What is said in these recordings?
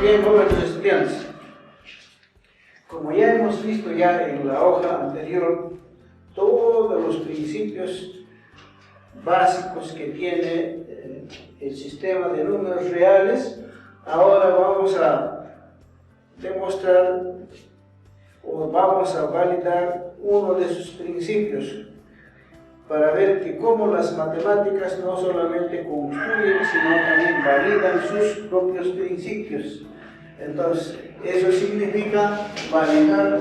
Bien, jóvenes estudiantes, como ya hemos visto ya en la hoja anterior, todos los principios básicos que tiene el sistema de números reales, ahora vamos a demostrar o vamos a validar uno de sus principios para ver que cómo las matemáticas no solamente construyen, sino también validan sus propios principios. Entonces, eso significa validar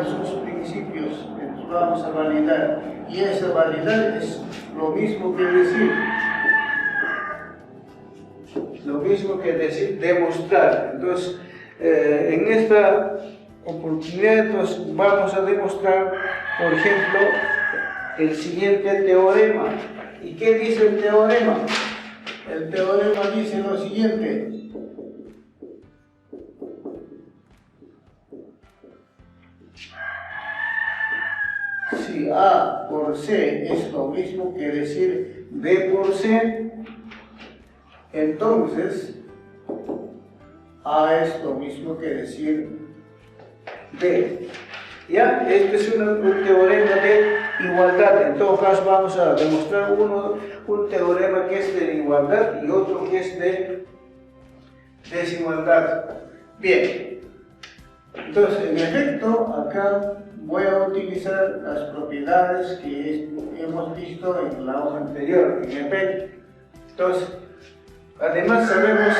sus principios. Entonces, vamos a validar. Y esa validar es lo mismo que decir demostrar. Entonces, en esta oportunidad vamos a demostrar, por ejemplo, el siguiente teorema. ¿Y qué dice el teorema? El teorema dice lo siguiente: si A por C es lo mismo que decir B por C, entonces A es lo mismo que decir B. ¿Ya? Este es un teorema de igualdad. En todo caso vamos a demostrar un teorema que es de igualdad y otro que es de desigualdad. Bien, entonces en efecto acá voy a utilizar las propiedades que hemos visto en la hoja anterior. En efecto, entonces además sabemos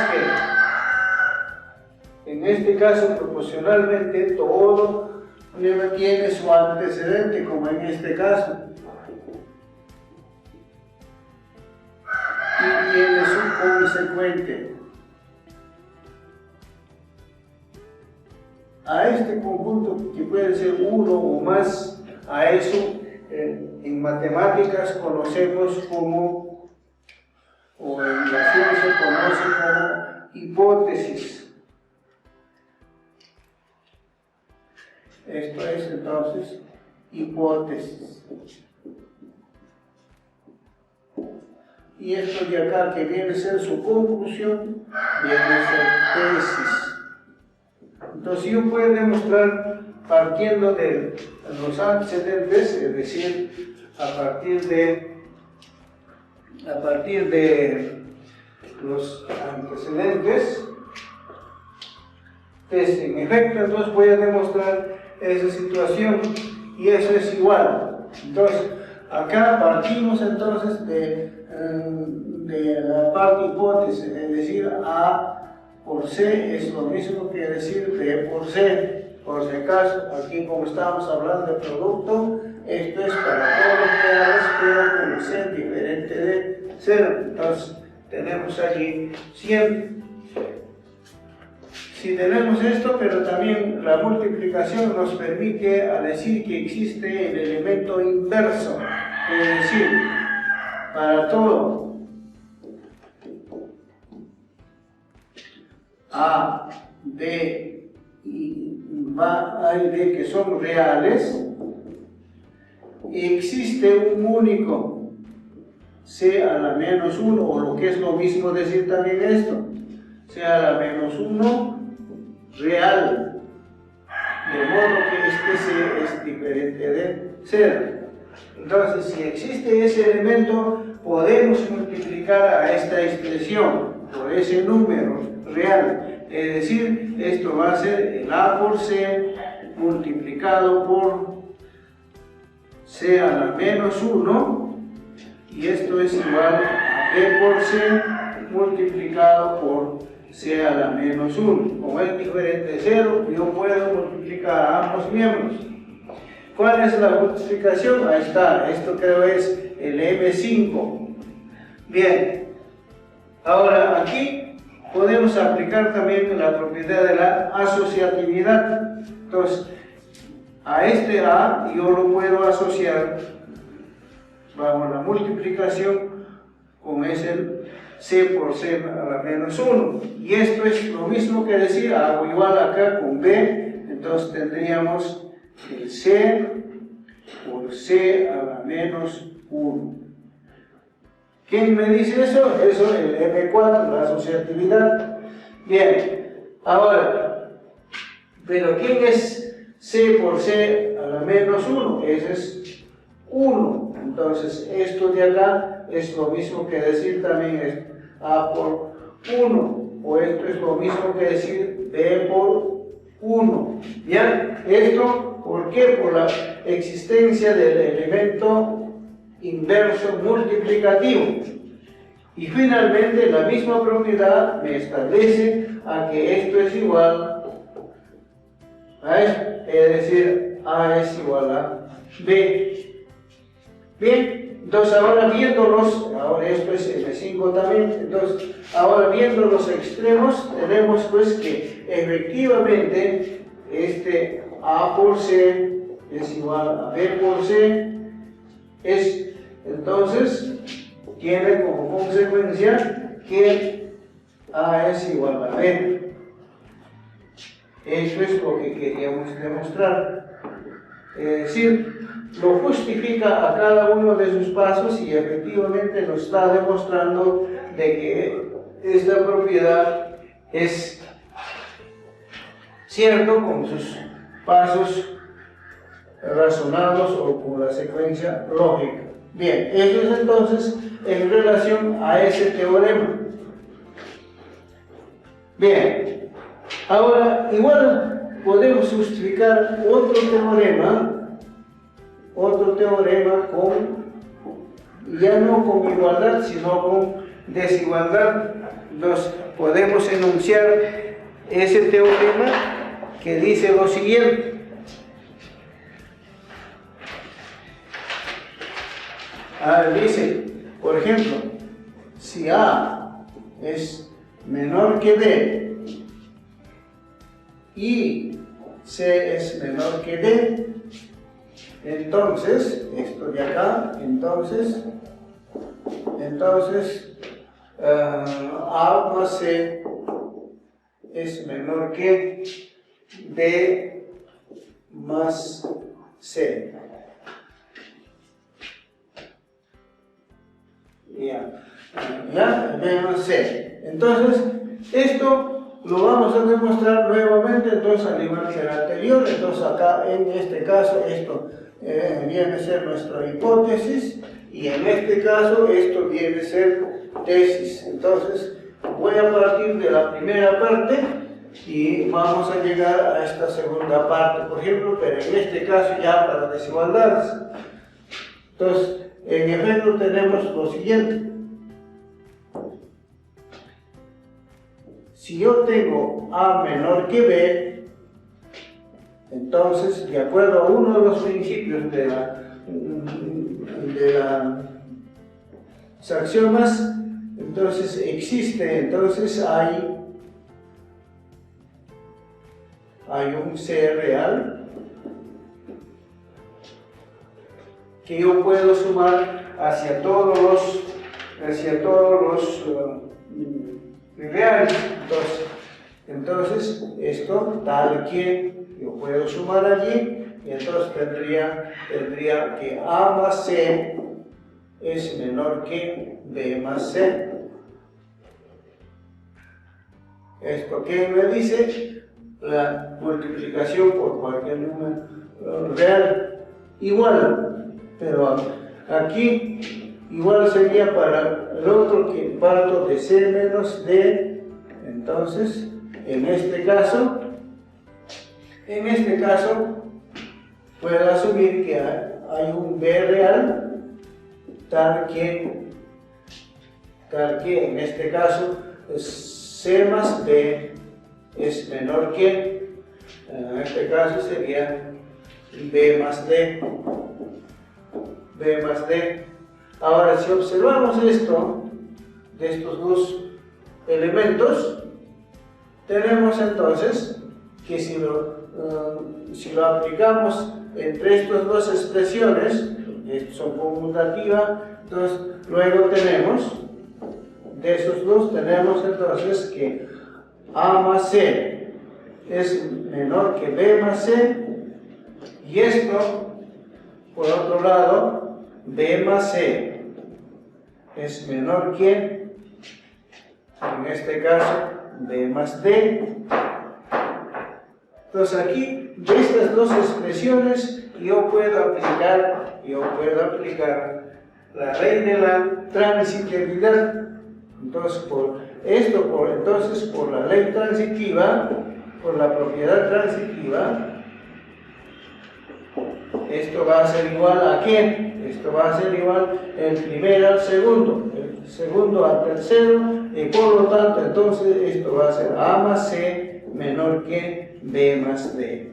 que en este caso proporcionalmente todo tiene su antecedente, como en este caso, y tiene su consecuente. A este conjunto, que puede ser uno o más, a eso en matemáticas conocemos como, o en la ciencia se conoce como hipótesis. Esto es entonces hipótesis. Y esto de acá, que viene a ser su conclusión, viene a ser tesis. Entonces yo puedo demostrar partiendo de los antecedentes, es decir, a partir de los antecedentes, en efecto, entonces voy a demostrar esa situación y eso es igual. Entonces, acá partimos entonces de la parte hipótesis, es decir, A por C es lo mismo que decir B por C. Por si acaso, aquí como estamos hablando de producto, esto es para todos los reales, pero con C diferente de 0. Entonces, tenemos allí siempre. Si tenemos esto, pero también la multiplicación nos permite a decir que existe el elemento inverso, es decir, para todo A, B A y B que son reales, existe un único C a la menos 1, o lo que es lo mismo decir también esto, C a la menos 1 real, de modo que este C es diferente de 0. Entonces, si existe ese elemento, podemos multiplicar a esta expresión por ese número real. Es decir, esto va a ser el A por C multiplicado por C a la menos 1, y esto es igual a B por C multiplicado por C a la menos 1. Como es diferente de 0, yo puedo multiplicar a ambos miembros. ¿Cuál es la multiplicación? Ahí está, esto creo es el M5. Bien, ahora aquí podemos aplicar también la propiedad de la asociatividad. Entonces, a este A yo lo puedo asociar, vamos, la multiplicación con ese C por C a la menos 1. Y esto es lo mismo que decir, hago igual acá con B, entonces tendríamos el C por C a la menos 1. ¿Quién me dice eso? Eso, el M4, la asociatividad. Bien, ahora, pero ¿quién es C por C a la menos 1? Ese es 1. Entonces, esto de acá es lo mismo que decir también es A por 1. O esto es lo mismo que decir B por 1. ¿Bien? Esto, ¿por qué? Por la existencia del elemento inverso multiplicativo. Y finalmente la misma propiedad me establece a que esto es igual a esto, es decir, A es igual a B. Bien, entonces ahora viéndolos, ahora esto es M5 también, entonces ahora viendo los extremos tenemos pues que efectivamente este A por C es igual a B por C, entonces tiene como consecuencia que A es igual a B. Eso es lo que queríamos demostrar. Es decir, lo justifica a cada uno de sus pasos y efectivamente nos está demostrando de que esta propiedad es cierto con sus pasos razonados o con la secuencia lógica. Bien, eso es entonces en relación a ese teorema. Bien, ahora igual podemos justificar otro teorema con, ya no con igualdad, sino con desigualdad. Entonces podemos enunciar ese teorema que dice lo siguiente. Dice, por ejemplo, si A es menor que B y C es menor que D, entonces, esto de acá, entonces A más C es menor que D más C. B más C. Entonces, esto lo vamos a demostrar nuevamente, entonces al igual que el anterior. Entonces acá en este caso esto viene a ser nuestra hipótesis y en este caso esto viene a ser tesis. Entonces voy a partir de la primera parte y vamos a llegar a esta segunda parte, por ejemplo, pero en este caso ya para desigualdades. Entonces, en efecto tenemos lo siguiente. Si yo tengo A menor que B, entonces, de acuerdo a uno de los principios de las axiomas, entonces existe, entonces hay un C real que yo puedo sumar hacia todos los reales. Entonces esto tal que yo puedo sumar allí y entonces tendría que A más C es menor que B más C. ¿Esto qué me dice? La multiplicación por cualquier número real igual, pero aquí igual sería para el otro que parto de C menos D. Entonces en este caso puedo asumir que hay un B real tal que en este caso C más B es menor que, en este caso sería B más D. Ahora, si observamos esto, de estos dos elementos, tenemos entonces que si lo aplicamos entre estas dos expresiones, que son conmutativas, entonces luego tenemos, de esos dos tenemos entonces que A más C es menor que B más C, y esto, por otro lado, B más C es menor que, en este caso, b más d. Entonces aquí, de estas dos expresiones, yo puedo aplicar la ley de la transitividad. Entonces, por la ley transitiva, por la propiedad transitiva, esto va a ser igual a ¿qué? Esto va a ser igual el primero al segundo, el segundo al tercero, y por lo tanto, entonces, esto va a ser A más C menor que B más D.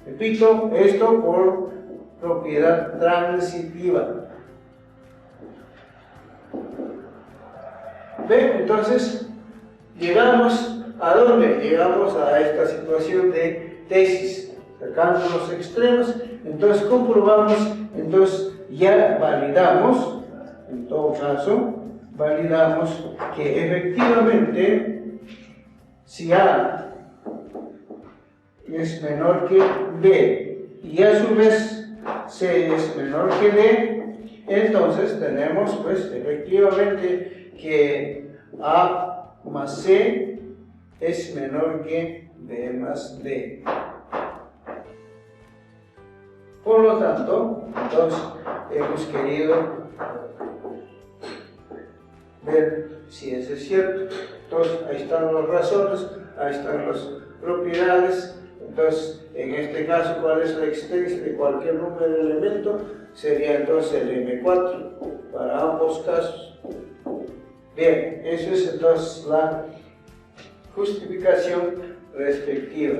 Repito, esto por propiedad transitiva. ¿Ven? Entonces, llegamos ¿a dónde? Llegamos a esta situación de tesis, sacando los extremos. Entonces comprobamos, entonces ya validamos, en todo caso, validamos que efectivamente, si A es menor que B y a su vez C es menor que D, entonces tenemos pues efectivamente que A más C es menor que B más D. Por lo tanto, entonces hemos querido ver si eso es cierto. Entonces ahí están las razones, ahí están las propiedades. Entonces, en este caso, ¿cuál es la existencia de cualquier número de elemento? Sería entonces el M4 para ambos casos. Bien, eso es entonces la justificación respectiva.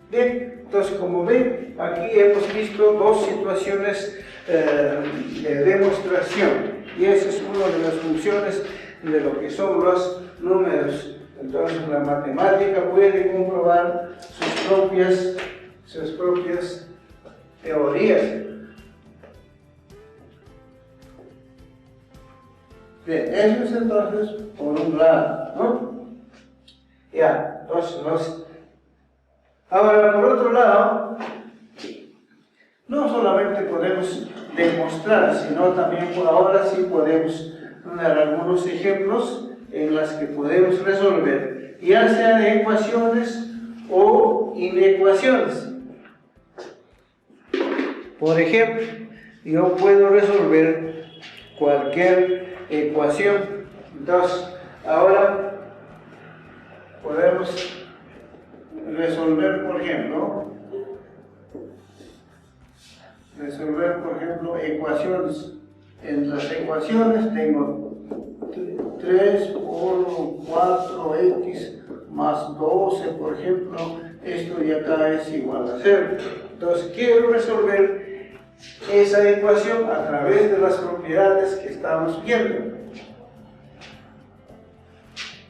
Bien, entonces como ven, aquí hemos visto dos situaciones de demostración, y esa es una de las funciones de lo que son los números. Entonces la matemática puede comprobar sus propias teorías. Bien, eso es entonces por un lado, ¿no? Ya, entonces ahora por otro lado, no solamente podemos demostrar, sino también por ahora sí podemos dar algunos ejemplos en las que podemos resolver, ya sea de ecuaciones o inecuaciones. Por ejemplo, yo puedo resolver cualquier ecuación. Entonces, ahora podemos resolver, por ejemplo, ecuaciones. En las ecuaciones tengo 3 por 4x más 12, por ejemplo, esto de acá es igual a 0. Entonces quiero resolver esa ecuación a través de las propiedades que estamos viendo.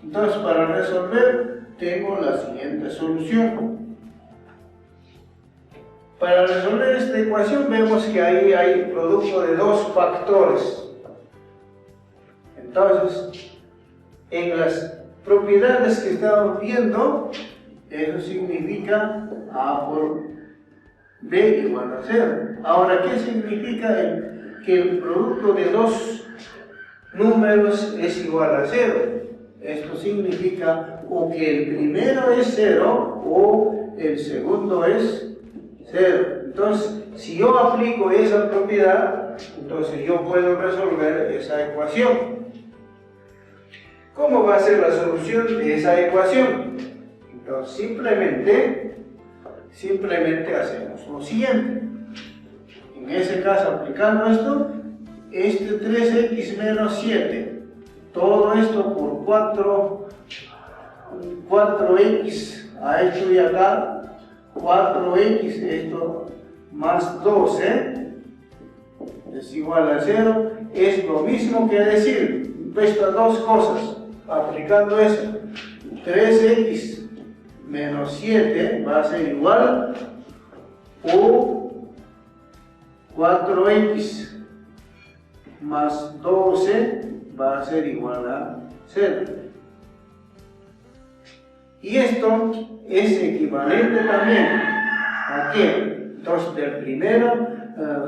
Entonces para resolver tengo la siguiente solución. Para resolver esta ecuación vemos que ahí hay producto de dos factores. Entonces, en las propiedades que estamos viendo, eso significa A por B igual a 0. Ahora, ¿qué significa que el producto de dos números es igual a 0? Esto significa o que el primero es 0 o el segundo es 0. Entonces, si yo aplico esa propiedad, entonces yo puedo resolver esa ecuación. ¿Cómo va a ser la solución de esa ecuación? Entonces, simplemente hacemos lo siguiente. En ese caso, aplicando esto, este 3x menos 7, todo esto por 4x a esto de acá, 4x, esto más 12, es igual a 0, es lo mismo que decir estas dos cosas. Aplicando eso, 3x menos 7 va a ser igual o 4x más 12 va a ser igual a 0. Y esto es equivalente también ¿a qué? Entonces del primero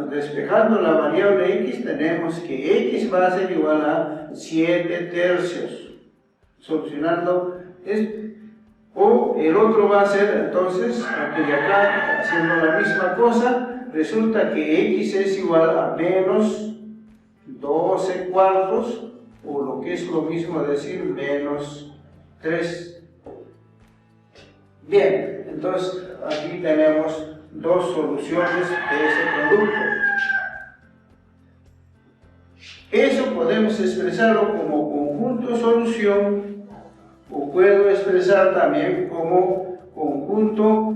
despejando la variable x, tenemos que x va a ser igual a 7 tercios. Solucionando esto. O el otro va a ser, entonces, aquí de acá, haciendo la misma cosa, resulta que x es igual a menos 12 cuartos, o lo que es lo mismo decir menos 3. Bien, entonces aquí tenemos dos soluciones de ese producto. Eso podemos expresarlo como conjunto solución, o puedo expresar también como conjunto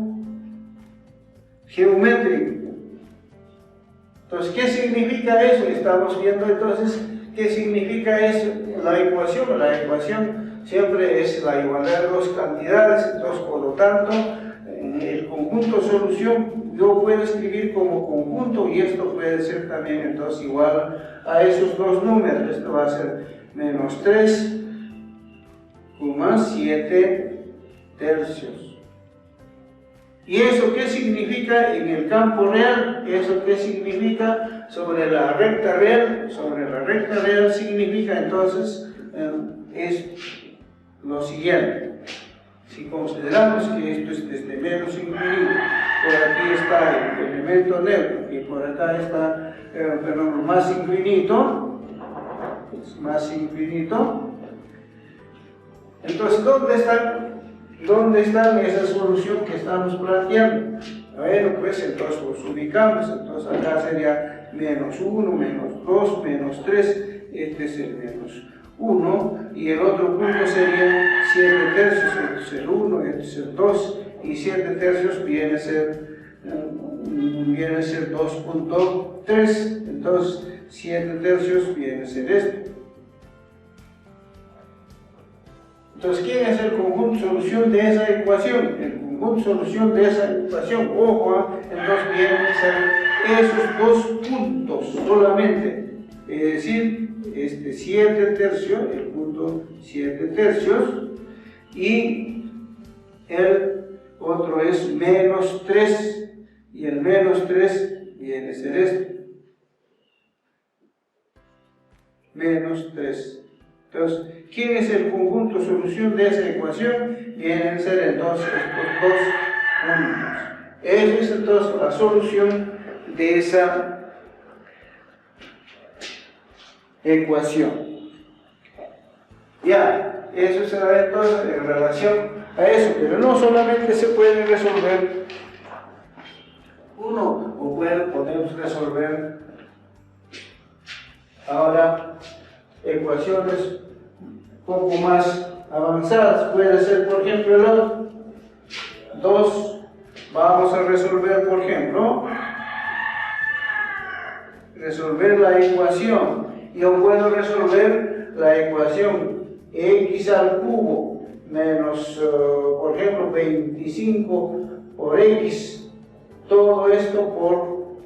geométrico. Entonces, ¿qué significa eso? Estamos viendo entonces qué significa eso. La ecuación siempre es la igualdad de dos cantidades, entonces por lo tanto, en el conjunto solución yo puedo escribir como conjunto y esto puede ser también entonces igual a esos dos números. Esto va a ser menos 3, 7 tercios. ¿Y eso qué significa en el campo real? ¿Eso qué significa sobre la recta real? Sobre la recta real significa entonces es lo siguiente. Si consideramos que esto es desde menos infinito, por aquí está el elemento neutro y por acá está más infinito, entonces, ¿dónde están esa solución que estamos planteando? Bueno, pues entonces los ubicamos. Entonces acá sería menos 1, menos 2, menos 3. Este es el menos 1. Y el otro punto sería 7 tercios. Este es el 1, este es el 2. Y 7 tercios viene a ser 2.3. Entonces 7 tercios viene a ser este. Entonces, ¿quién es el conjunto solución de esa ecuación? El conjunto solución de esa ecuación, ojo, entonces vienen a ser esos dos puntos solamente. Es decir, este 7 tercios, el punto 7 tercios, y el otro es menos 3, y el menos 3 viene a ser este. Menos 3. Entonces, ¿quién es el conjunto solución de esa ecuación? Vienen a ser entonces estos dos puntos. Esa es entonces la solución de esa ecuación. Ya, eso será entonces en relación a eso, pero no solamente se puede resolver uno, o podemos resolver ahora ecuaciones un poco más avanzadas. Puede ser, por ejemplo, el otro 2. Vamos a resolver, por ejemplo, resolver la ecuación. Yo puedo resolver la ecuación x al cubo menos, por ejemplo, 25 por x, todo esto por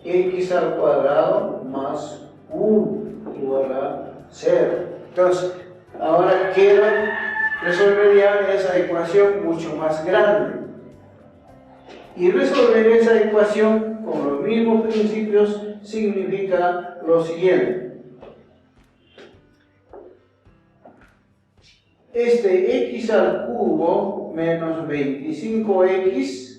x al cuadrado más 1 igual a 0. Entonces, ahora quiero resolver ya esa ecuación mucho más grande. Y resolver esa ecuación con los mismos principios significa lo siguiente. Este x al cubo menos 25x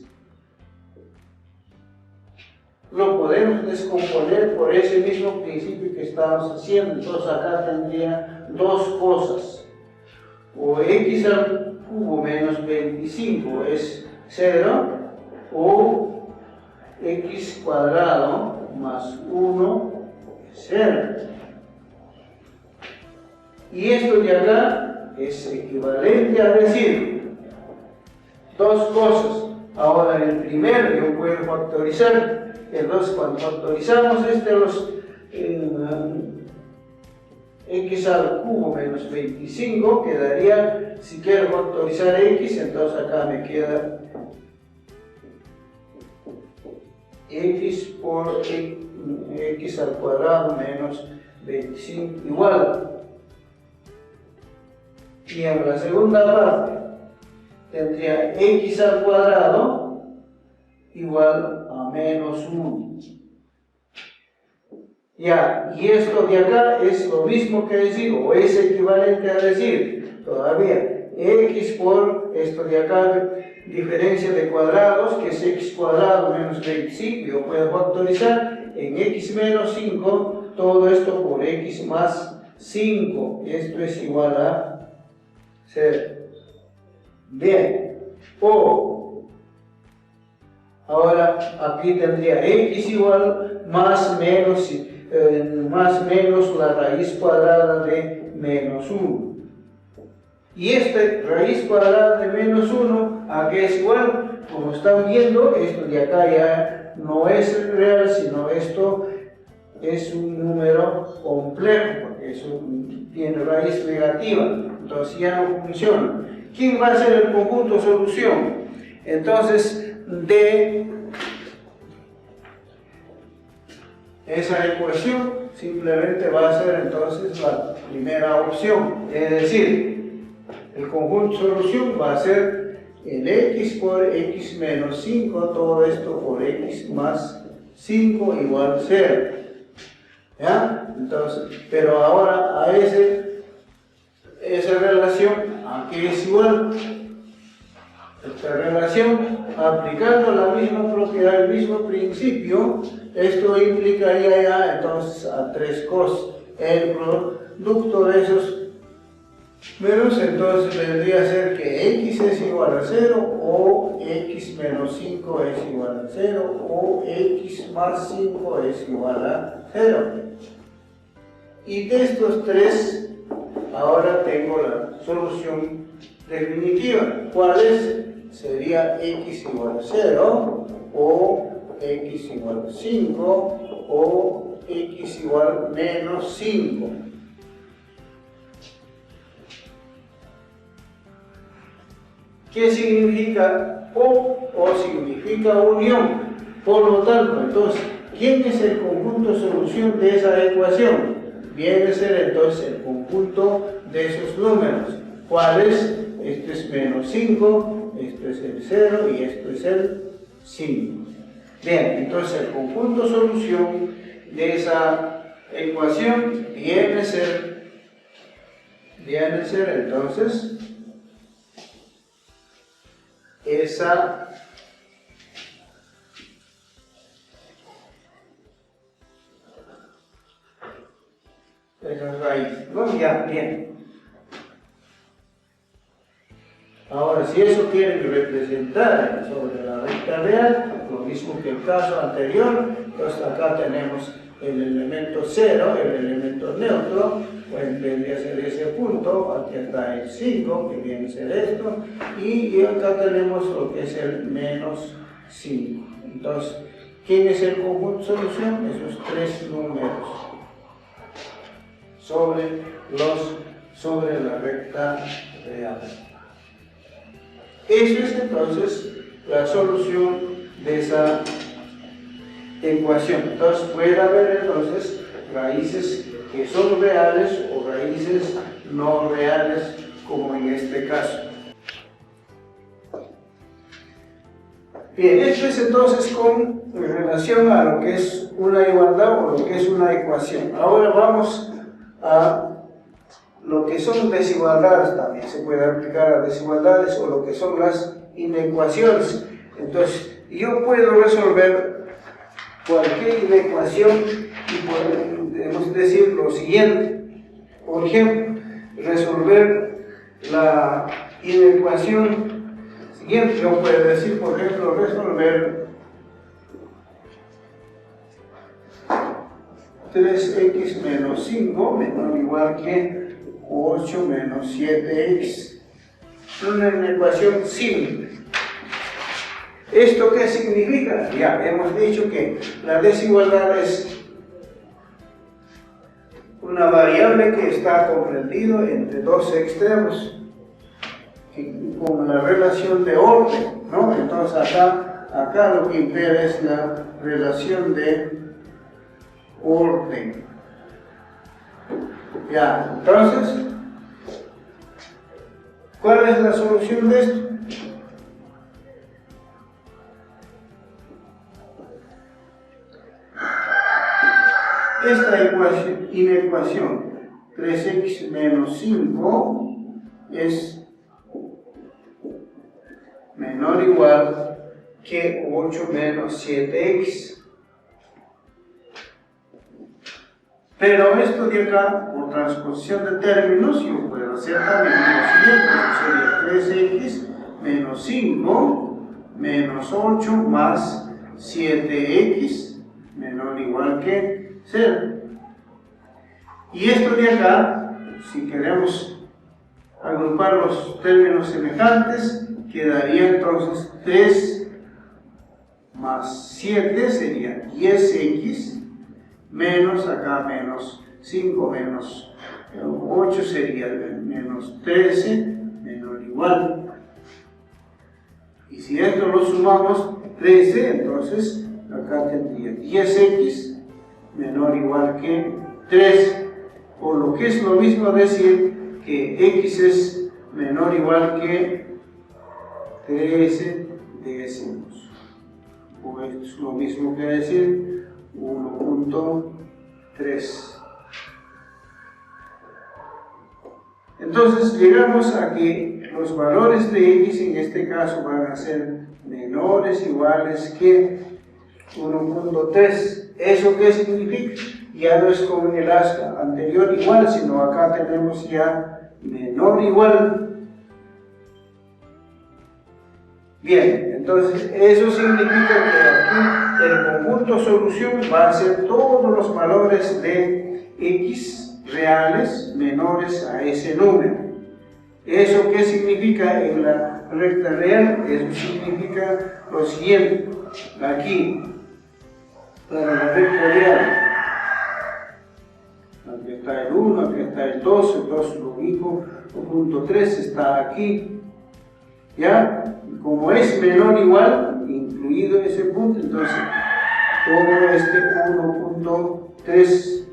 lo podemos descomponer por ese mismo principio que estamos haciendo. Entonces acá tendría dos cosas. O x al cubo menos 25 es 0, o x cuadrado más 1 es 0. Y esto de acá es equivalente a decir dos cosas. Ahora el primero yo puedo factorizar. Entonces cuando factorizamos x al cubo menos 25 quedaría, si quiero factorizar x, entonces acá me queda x por x al cuadrado menos 25 igual. Y en la segunda parte tendría x al cuadrado igual a menos 1. Ya, y esto de acá es lo mismo que decir, o es equivalente a decir, todavía, x por esto de acá, diferencia de cuadrados, que es x cuadrado menos bx5, yo puedo factorizar en x menos 5, todo esto por x más 5, esto es igual a 0. Bien, o ahora aquí tendría x igual más menos la raíz cuadrada de menos 1. Y esta raíz cuadrada de menos 1, ¿a qué es igual? Como están viendo, esto de acá ya no es real, sino esto es un número complejo, porque eso tiene raíz negativa, entonces ya no funciona. ¿Quién va a ser el conjunto solución? Entonces, de esa ecuación simplemente va a ser entonces la primera opción, es decir, el conjunto solución va a ser el x por x menos 5, todo esto por x más 5 igual 0. ¿Ya? Entonces, pero ahora a esa relación, aquí es igual. Esta relación, aplicando la misma propiedad, el mismo principio, esto implicaría ya entonces a tres cosas. El producto de esos menos, entonces vendría a ser que x es igual a 0, o x menos 5 es igual a 0, o x más 5 es igual a 0. Y de estos tres, ahora tengo la solución definitiva. ¿Cuál es? Sería x igual a 0, o x igual a 5, o x igual a menos 5. ¿Qué significa o? O significa unión. Por lo tanto, entonces, ¿quién es el conjunto solución de esa ecuación? Viene a ser entonces el conjunto de esos números. ¿Cuál es? Esto es menos 5, esto es el 0 y esto es el 5. Bien, entonces el conjunto solución de esa ecuación viene a ser entonces esa raíz. ¿No? Ya, bien. Ahora, si eso quieren representar sobre la recta real, lo mismo que el caso anterior, entonces acá tenemos el elemento 0, el elemento neutro, pues vendría a ser ese punto, aquí está el 5, que viene a ser esto, y acá tenemos lo que es el menos 5. Entonces, ¿quién es el conjunto solución? Esos tres números sobre la recta real. Eso es entonces la solución de esa ecuación. Entonces puede haber entonces raíces que son reales o raíces no reales, como en este caso. Bien, esto es entonces con relación a lo que es una igualdad o lo que es una ecuación. Ahora vamos a lo que son desigualdades, también se puede aplicar a desigualdades, o lo que son las inecuaciones. Entonces, yo puedo resolver cualquier inecuación y podemos decir lo siguiente. Por ejemplo, resolver la inecuación siguiente. Yo puedo decir, por ejemplo, resolver 3x menos 5 menor o igual que 8 menos 7x. Una ecuación simple. ¿Esto qué significa? Ya hemos dicho que la desigualdad es una variable que está comprendido entre dos extremos con la relación de orden, ¿no? Entonces acá lo que impera es la relación de orden. Ya, entonces, ¿cuál es la solución de esto? esta inecuación 3x menos 5 es menor o igual que 8 menos 7x. Pero esto de acá, por transposición de términos, yo puedo hacer también lo siguiente. Sería 3x menos 5 menos 8 más 7x menor o igual que 0. Y esto de acá, si queremos agrupar los términos semejantes, quedaría entonces 3 más 7 sería 10x menos acá menos 5 menos 8 sería menos 13 menor o igual. Y si esto lo sumamos 13, entonces acá tendría 10x menor o igual que 3, por lo que es lo mismo decir que x es menor o igual que 13 décimos. O esto es lo mismo que decir 1.3. Entonces llegamos a que los valores de x en este caso van a ser menores o iguales que 1.3. ¿Eso qué significa? Ya no es como en el anterior igual, sino acá tenemos ya menor o igual. Bien, entonces eso significa que aquí el conjunto solución va a ser todos los valores de x reales menores a ese número. ¿Eso qué significa en la recta real? Eso significa lo siguiente. Aquí, para la recta real, aquí está el 1, aquí está el 2 lo ubico, el punto 3 está aquí. ¿Ya? Como es menor o igual, incluido ese punto, entonces todo este 1.3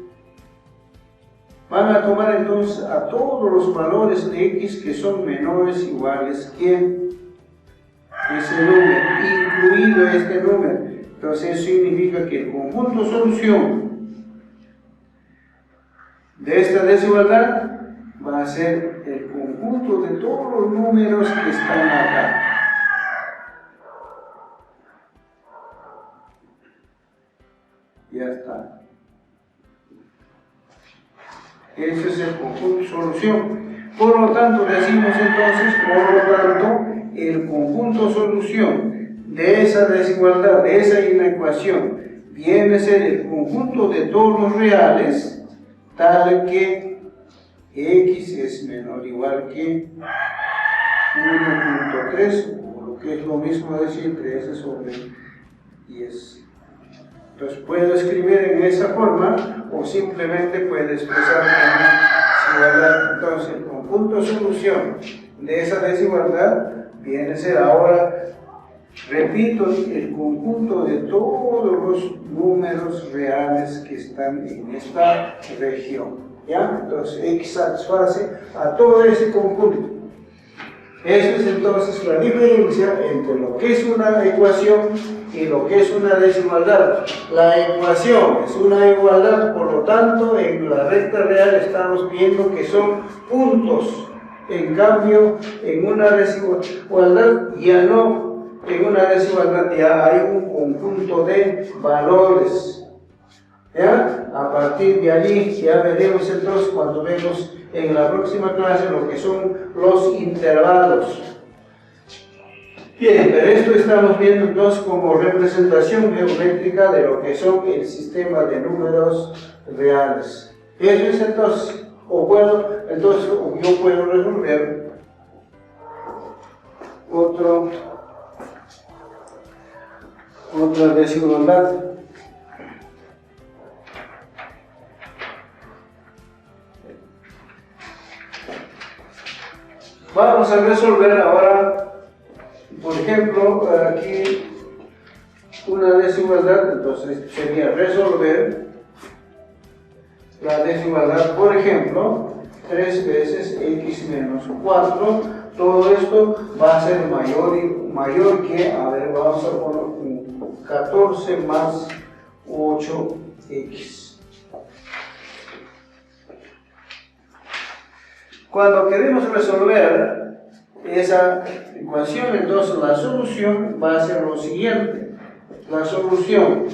van a tomar entonces a todos los valores de x que son menores o iguales que ese número, incluido este número. Entonces eso significa que el conjunto solución de esta desigualdad va a ser el conjunto de todos los números que están acá. Ya está. Ese es el conjunto solución. Por lo tanto, decimos entonces, el conjunto solución de esa desigualdad, de esa inecuación, viene a ser el conjunto de todos los reales, tal que x es menor o igual que 1.3, o lo que es lo mismo decir 13 sobre 10. Entonces puedo escribir en esa forma o simplemente puedo expresar como desigualdad. Entonces el conjunto solución de esa desigualdad viene a ser ahora, repito, el conjunto de todos los números reales que están en esta región. ¿Ya? Entonces x satisface a todo ese conjunto. Esa es entonces la diferencia entre lo que es una ecuación y lo que es una desigualdad. La ecuación es una igualdad, por lo tanto en la recta real estamos viendo que son puntos. En cambio, en una desigualdad ya no, en una desigualdad ya hay un conjunto de valores. ¿Ya? A partir de allí ya veremos entonces cuando vemos en la próxima clase lo que son los intervalos. Bien, pero esto estamos viendo entonces como representación geométrica de lo que son el sistema de números reales. Eso es entonces, yo puedo resolver otra desigualdad. Vamos a resolver ahora, por ejemplo, aquí una desigualdad, entonces sería resolver la desigualdad, por ejemplo, 3 veces x menos 4, todo esto va a ser mayor que, a ver, vamos a poner 14 más 8x. Cuando queremos resolver esa ecuación, entonces la solución va a ser lo siguiente. La solución.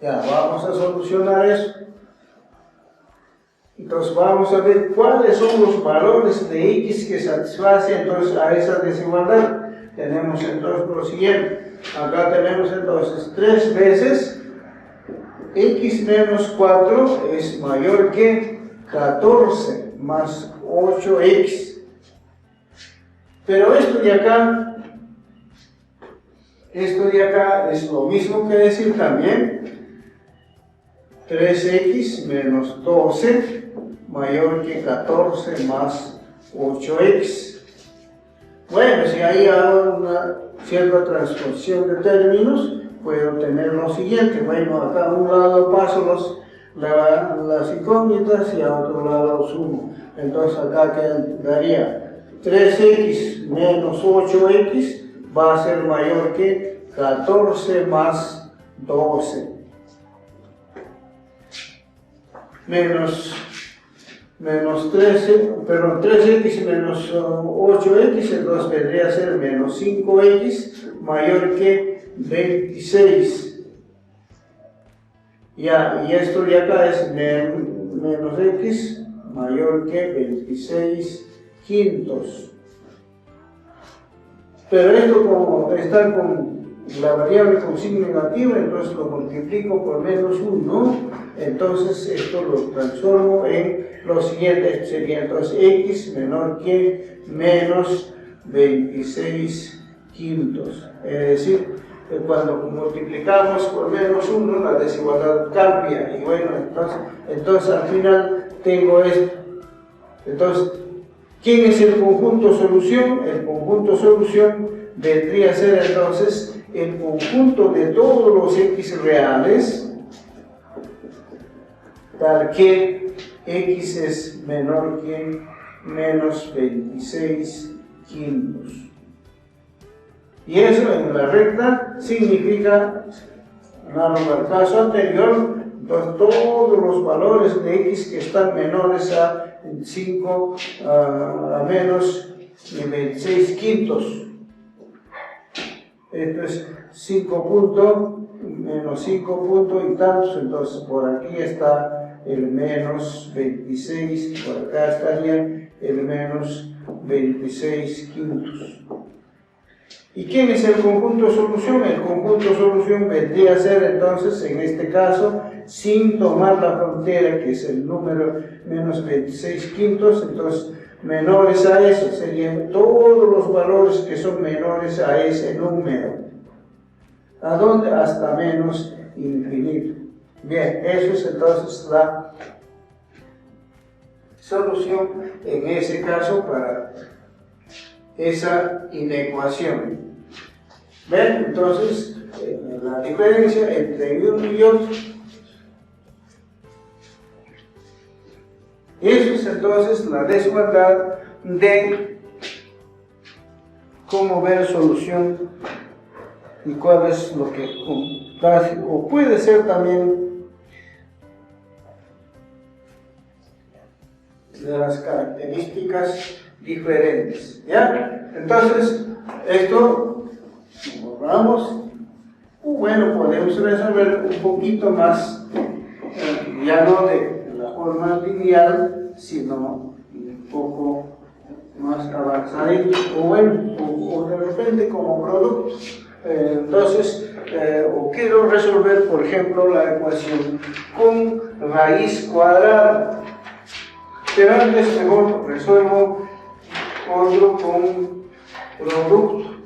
Ya, vamos a solucionar eso. Entonces vamos a ver cuáles son los valores de x que satisfacen entonces a esa desigualdad. Tenemos entonces lo siguiente. Acá tenemos entonces 3 veces x menos 4 es mayor que 14 más 8x. Pero esto de acá es lo mismo que decir también 3x menos 12 mayor que 14 más 8x. Bueno, si ahí hago una cierta transposición de términos, puedo obtener lo siguiente. Bueno, acá a un lado paso las incógnitas y a otro lado los sumo. Entonces acá quedaría 3x menos 8x va a ser mayor que 14 más 12. Menos 3x menos 8x, entonces vendría a ser menos 5x mayor que 26. Ya, y esto de acá es menos x mayor que 26 quintos. Pero esto como está con la variable con signo negativo, entonces lo multiplico por menos 1, entonces esto lo transformo en lo siguiente, sería entonces x menor que menos 26 quintos. Es decir, cuando multiplicamos por menos 1, la desigualdad cambia, y bueno, entonces al final tengo esto. Entonces, ¿quién es el conjunto solución? El conjunto solución vendría a ser entonces el conjunto de todos los x reales, tal que x es menor que menos 26 quintos. Y eso en la recta significa, análogo al caso anterior, todos los valores de x que están menores a 5 a menos 26 quintos. Esto es 5 puntos, menos 5 puntos y tantos, entonces por aquí está el menos 26, por acá estaría el menos 26 quintos. ¿Y quién es el conjunto solución? El conjunto solución vendría a ser entonces, en este caso, sin tomar la frontera, que es el número menos 26 quintos, entonces menores a eso, serían todos los valores que son menores a ese número. ¿A dónde? Hasta menos infinito. Bien, eso es entonces la solución en ese caso para esa inecuación. ¿Ven? Entonces, la diferencia entre uno y otro. Eso es entonces la desigualdad de cómo ver solución y cuál es lo que hace, o puede ser también de las características diferentes. ¿Ya? Entonces, esto lo borramos. Bueno, podemos resolver un poquito más, ya no de la forma lineal, sino un poco más avanzadito, o bueno, o de repente como producto. Entonces, o quiero resolver, por ejemplo, la ecuación con raíz cuadrada. Pero antes mejor resuelvo otro con producto.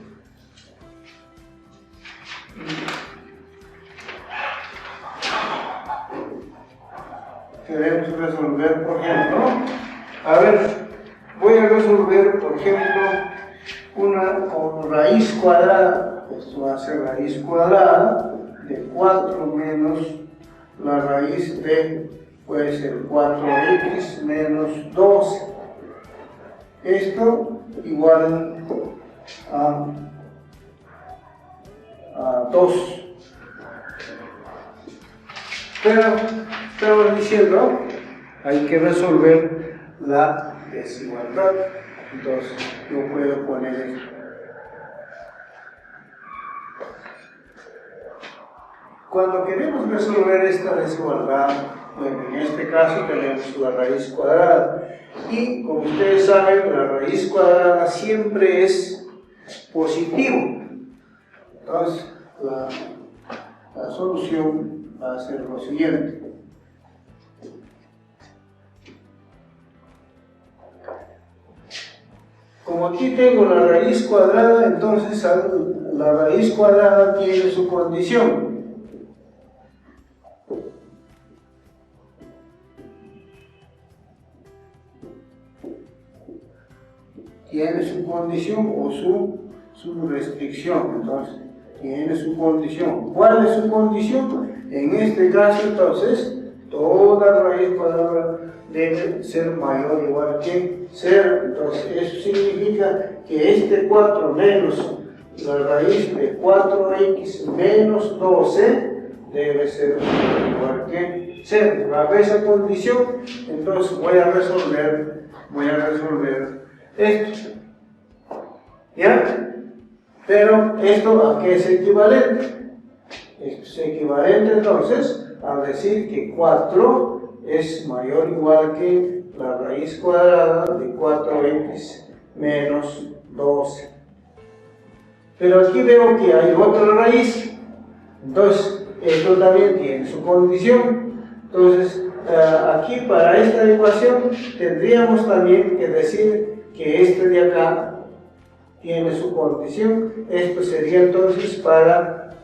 Queremos resolver, por ejemplo, voy a resolver, por ejemplo, una con raíz cuadrada. Esto va a ser raíz cuadrada de 4 menos la raíz de, puede ser 4x menos 12. Esto igual a 2. Pero estaba diciendo, hay que resolver la desigualdad. Entonces, yo puedo poner esto. Cuando queremos resolver esta desigualdad, bueno, en este caso tenemos la raíz cuadrada. Y como ustedes saben, la raíz cuadrada siempre es positivo. Entonces, la solución va a ser lo siguiente. Como aquí tengo la raíz cuadrada, entonces la raíz cuadrada tiene su condición. Tiene su condición o su restricción. Entonces, tiene su condición. ¿Cuál es su condición? En este caso, entonces, toda raíz cuadrada debe ser mayor o igual que 0. Entonces, eso significa que este 4 menos la raíz de 4x menos 12 debe ser igual que 0. Bajo esa condición, entonces voy a resolver esto. ¿Ya? Pero esto ¿a qué es equivalente? Esto es equivalente entonces a decir que 4 es mayor o igual que la raíz cuadrada de 4x menos 12. Pero aquí veo que hay otra raíz. Entonces, esto también tiene su condición. Entonces, aquí para esta ecuación tendríamos también que decir que este de acá tiene su condición. Esto sería entonces para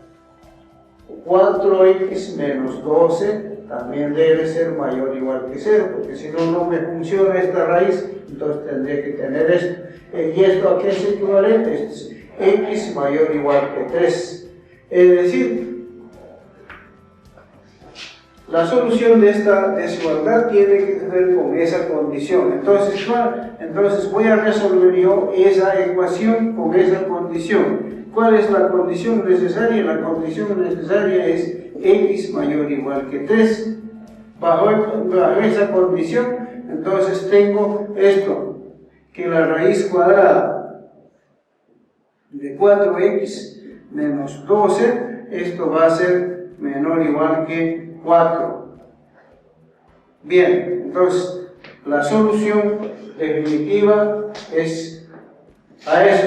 4x menos 12 también debe ser mayor o igual que 0, porque si no, no me funciona esta raíz, entonces tendría que tener esto. ¿Y esto a qué es equivalente? Esto es x mayor o igual que 3. Es decir, la solución de esta desigualdad tiene que ver con esa condición. Entonces voy a resolver yo esa ecuación con esa condición. ¿Cuál es la condición necesaria? La condición necesaria es x mayor o igual que 3. Bajo esa condición, entonces tengo esto, que la raíz cuadrada de 4x menos 12, esto va a ser menor o igual que 4. Bien, entonces la solución definitiva es a eso.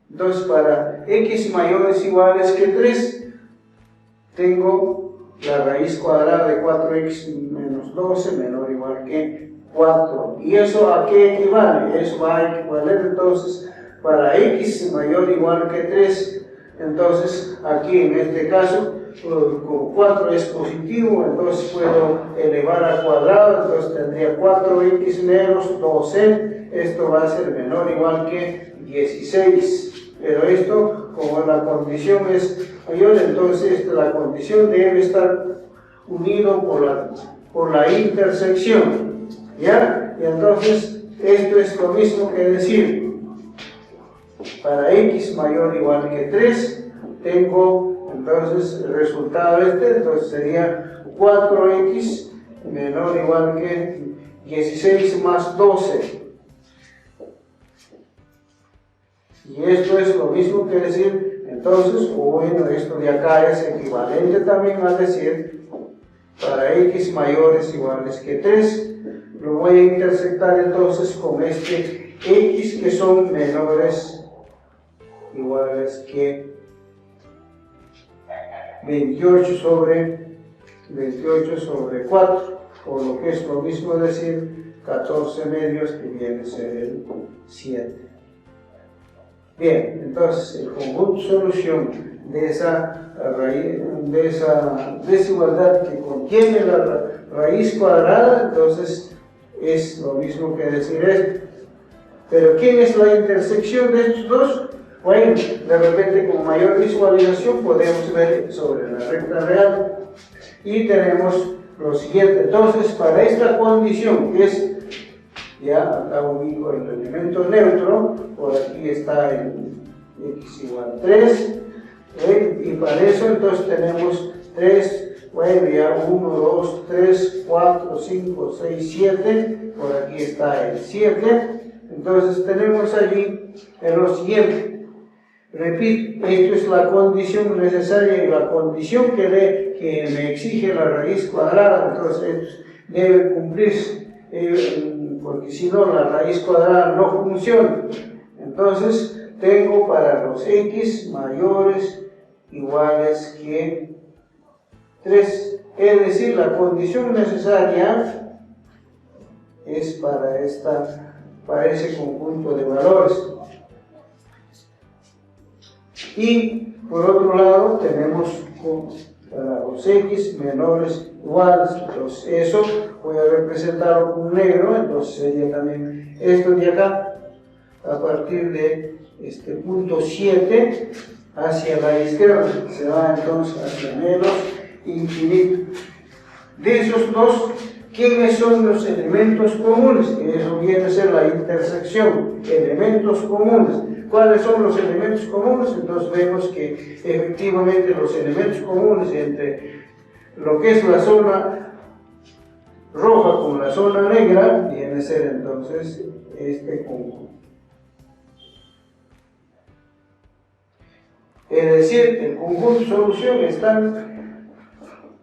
Entonces para x mayores o iguales que 3, tengo la raíz cuadrada de 4x menos 12 menor o igual que 4. ¿Y eso a qué equivale? Eso va a equivaler entonces para x mayor o igual que 3. Entonces aquí en este caso, con 4 es positivo, entonces puedo elevar al cuadrado, entonces tendría 4x menos 12, esto va a ser menor o igual que 16. Pero esto, como la condición es mayor, entonces la condición debe estar unido por la intersección. ¿Ya? Y entonces esto es lo mismo que decir, para x mayor o igual que 3, tengo entonces el resultado entonces sería 4x menor o igual que 16 más 12. Y esto es lo mismo que decir, entonces, bueno, esto de acá es equivalente también a decir, para x mayores o iguales que 3, lo voy a intersectar entonces con este x que son menores o iguales que 28 sobre 4, o lo que es lo mismo decir 14 medios, que viene a ser el 7. Bien, entonces el conjunto solución de esa desigualdad que contiene la raíz cuadrada, entonces es lo mismo que decir esto. Pero ¿quién es la intersección de estos dos? Bueno, de repente con mayor visualización podemos ver sobre la recta real. Y tenemos lo siguiente. Entonces, para esta condición, que es, ya acá ubico el elemento neutro, por aquí está el x igual a 3, y para eso entonces tenemos 3 Bueno, ya 1, 2, 3, 4, 5, 6, 7, por aquí está el 7. Entonces tenemos allí lo siguiente. Repito, esto es la condición necesaria y la condición que me exige la raíz cuadrada, entonces esto debe cumplirse, porque si no la raíz cuadrada no funciona. Entonces tengo para los x mayores iguales que 3, es decir, la condición necesaria es para ese conjunto de valores. Y por otro lado tenemos para los x menores iguales, entonces eso voy a representarlo con negro, entonces sería también esto de acá, a partir de este punto 7 hacia la izquierda, se va entonces hacia menos infinito. De esos dos, ¿quiénes son los elementos comunes? Que eso viene a ser la intersección, elementos comunes. ¿Cuáles son los elementos comunes? Entonces vemos que efectivamente los elementos comunes entre lo que es la zona roja con la zona negra viene a ser entonces este conjunto. Es decir, el conjunto solución está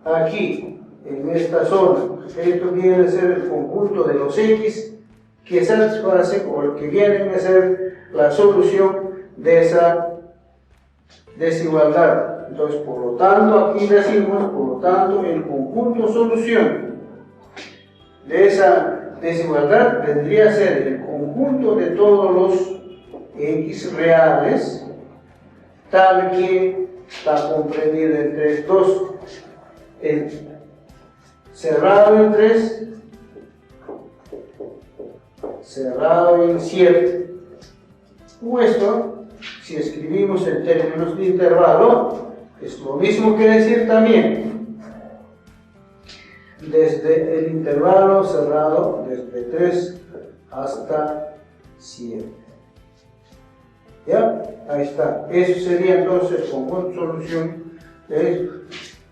aquí, en esta zona. Esto viene a ser el conjunto de los x que satisfacen o que vienen a ser la solución de esa desigualdad. Entonces, por lo tanto, aquí decimos, por lo tanto, el conjunto solución de esa desigualdad vendría a ser el conjunto de todos los x reales, tal que está comprendido entre estos, cerrado en 3, cerrado en 7. Esto, si escribimos en términos de intervalo, es lo mismo que decir también desde el intervalo cerrado, desde 3 hasta 7. ¿Ya? Ahí está. Eso sería entonces el conjunto de solución de esto.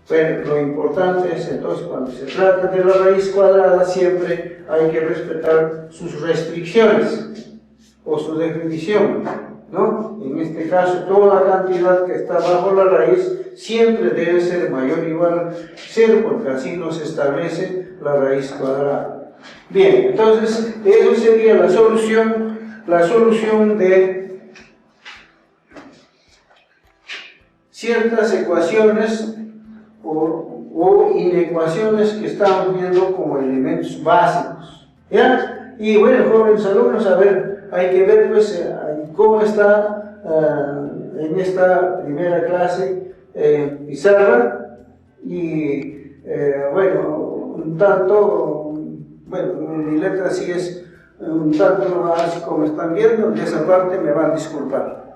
Pero lo importante es entonces cuando se trata de la raíz cuadrada siempre hay que respetar sus restricciones o su definición, ¿no? En este caso toda cantidad que está bajo la raíz siempre debe ser mayor o igual a 0 porque así nos establece la raíz cuadrada. Bien, entonces eso sería la solución de ciertas ecuaciones o inecuaciones que estamos viendo como elementos básicos, ¿ya? Y bueno, jóvenes alumnos, a ver, hay que ver pues cómo está en esta primera clase pizarra y bueno, un tanto, bueno, mi letra sí es un tanto así como están viendo, de esa parte me van a disculpar.